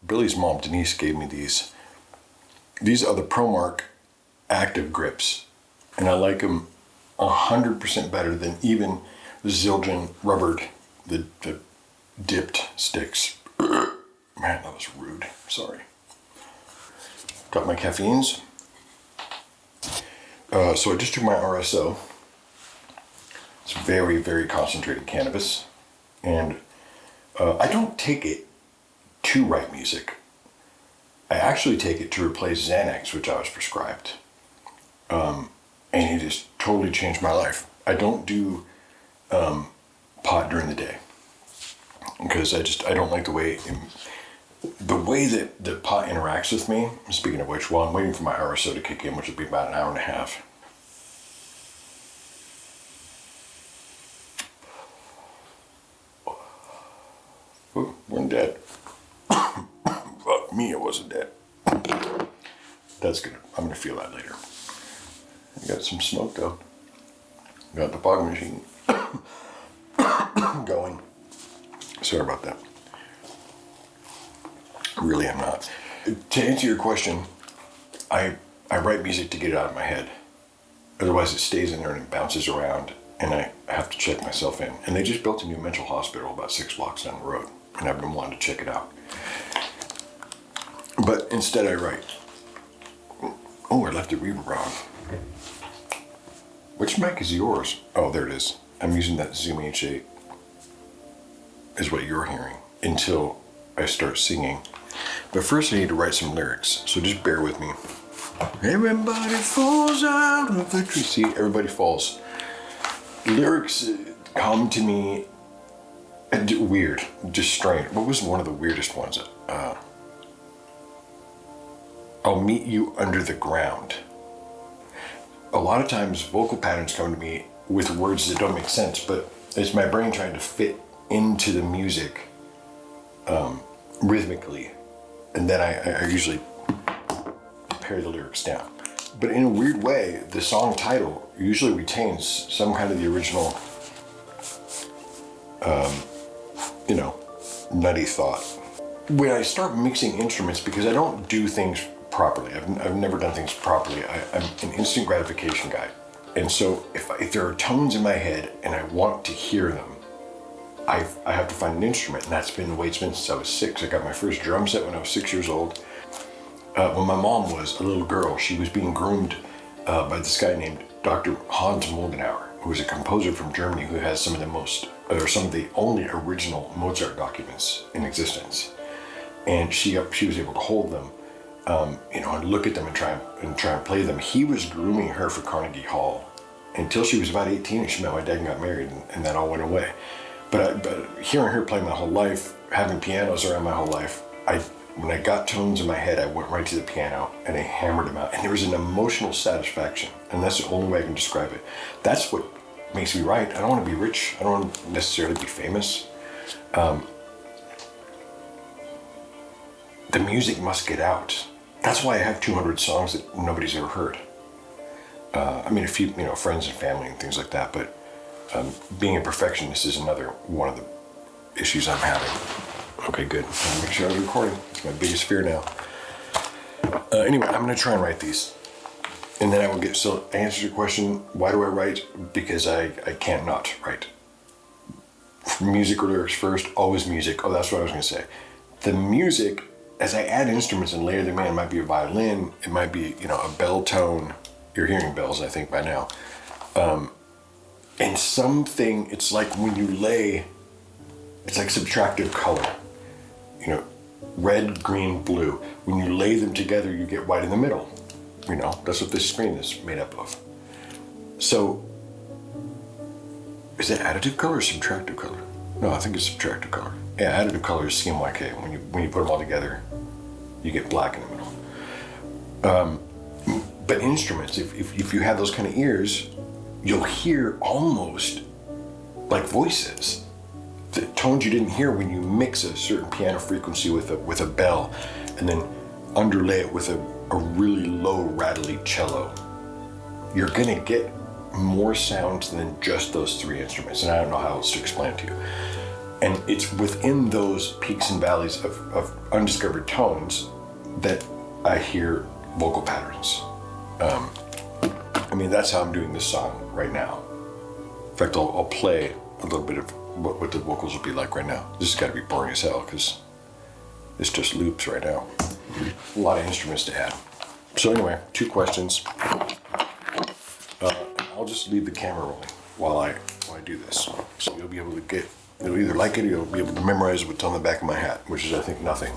Billy's mom, Denise, gave me these. These are the ProMark active grips, and I like them 100% better than even the Zildjian rubbered, the dipped sticks. Man, that was rude. Sorry. Got my caffeines. So I just took my RSO. It's very, very concentrated cannabis. And I don't take it to write music. I actually take it to replace Xanax, which I was prescribed. And it just totally changed my life. I don't do pot during the day because I don't like the way that pot interacts with me. Speaking of which, while I'm waiting for my RSO to kick in, which will be about an hour and a half. Oh, we're dead. Fuck me, I wasn't dead. That's good. I'm gonna feel that later. I got some smoke though. Got the fog machine going. Sorry about that. Really, I'm not. To answer your question, I write music to get it out of my head. Otherwise it stays in there and it bounces around and I have to check myself in. And they just built a new mental hospital about 6 blocks down the road and I've been wanting to check it out. But instead I write. Oh, I left the reverb on. Which mic is yours? Oh, there it is. I'm using that Zoom H8 is what you're hearing until I start singing. But first I need to write some lyrics, so just bear with me. Everybody falls out of the tree. See, everybody falls. Lyrics come to me weird, just strange. What was one of the weirdest ones? I'll meet you under the ground. A lot of times vocal patterns come to me with words that don't make sense, but it's my brain trying to fit into the music rhythmically. And then I usually pare the lyrics down. But in a weird way, the song title usually retains some kind of the original, nutty thought. When I start mixing instruments, because I don't do things properly, I've never done things properly, I'm an instant gratification guy. And so if there are tones in my head and I want to hear them, I have to find an instrument, and that's been the way it's been since I was 6. I got my first drum set when I was 6 years old. When my mom was a little girl, she was being groomed by this guy named Dr. Hans Moldenhauer, who was a composer from Germany who has some of the only original Mozart documents in existence. And she was able to hold them, and look at them and try and play them. He was grooming her for Carnegie Hall until she was about 18, and she met my dad and got married, and that all went away. But hearing her play my whole life, having pianos around my whole life, when I got tones in my head, I went right to the piano and I hammered them out. And there was an emotional satisfaction, and that's the only way I can describe it. That's what makes me write. I don't want to be rich. I don't want to necessarily be famous. The music must get out. That's why I have 200 songs that nobody's ever heard. A few, friends and family and things like that, but being a perfectionist is another one of the issues I'm having. Okay, good. I'll make sure I was recording. It's my biggest fear now. Anyway, I'm going to try and write these. And then I will get, so to answer your question, why do I write? Because I can't not write. Music or lyrics first, always music. Oh, that's what I was going to say. The music, as I add instruments and layer them in, it might be a violin, it might be, a bell tone. You're hearing bells, I think, by now. And something, it's like when you it's like subtractive color. Red, green, blue. When you lay them together, you get white in the middle. That's what this screen is made up of. So, is that additive color or subtractive color? No, I think it's subtractive color. Yeah, additive color is CMYK. When you put them all together, you get black in the middle. But instruments, if you have those kind of ears, you'll hear almost like voices. The tones you didn't hear when you mix a certain piano frequency with a bell and then underlay it with a really low rattly cello. You're gonna get more sounds than just those 3 instruments, and I don't know how else to explain it to you. And it's within those peaks and valleys of undiscovered tones that I hear vocal patterns. I mean, that's how I'm doing this song right now. In fact, I'll play a little bit of what the vocals will be like right now. This has got to be boring as hell because it's just loops right now. A lot of instruments to add. So anyway, 2 questions. I'll just leave the camera rolling while I do this. So you'll be able to you'll either like it or you'll be able to memorize what's on the back of my hat, which is, I think, nothing.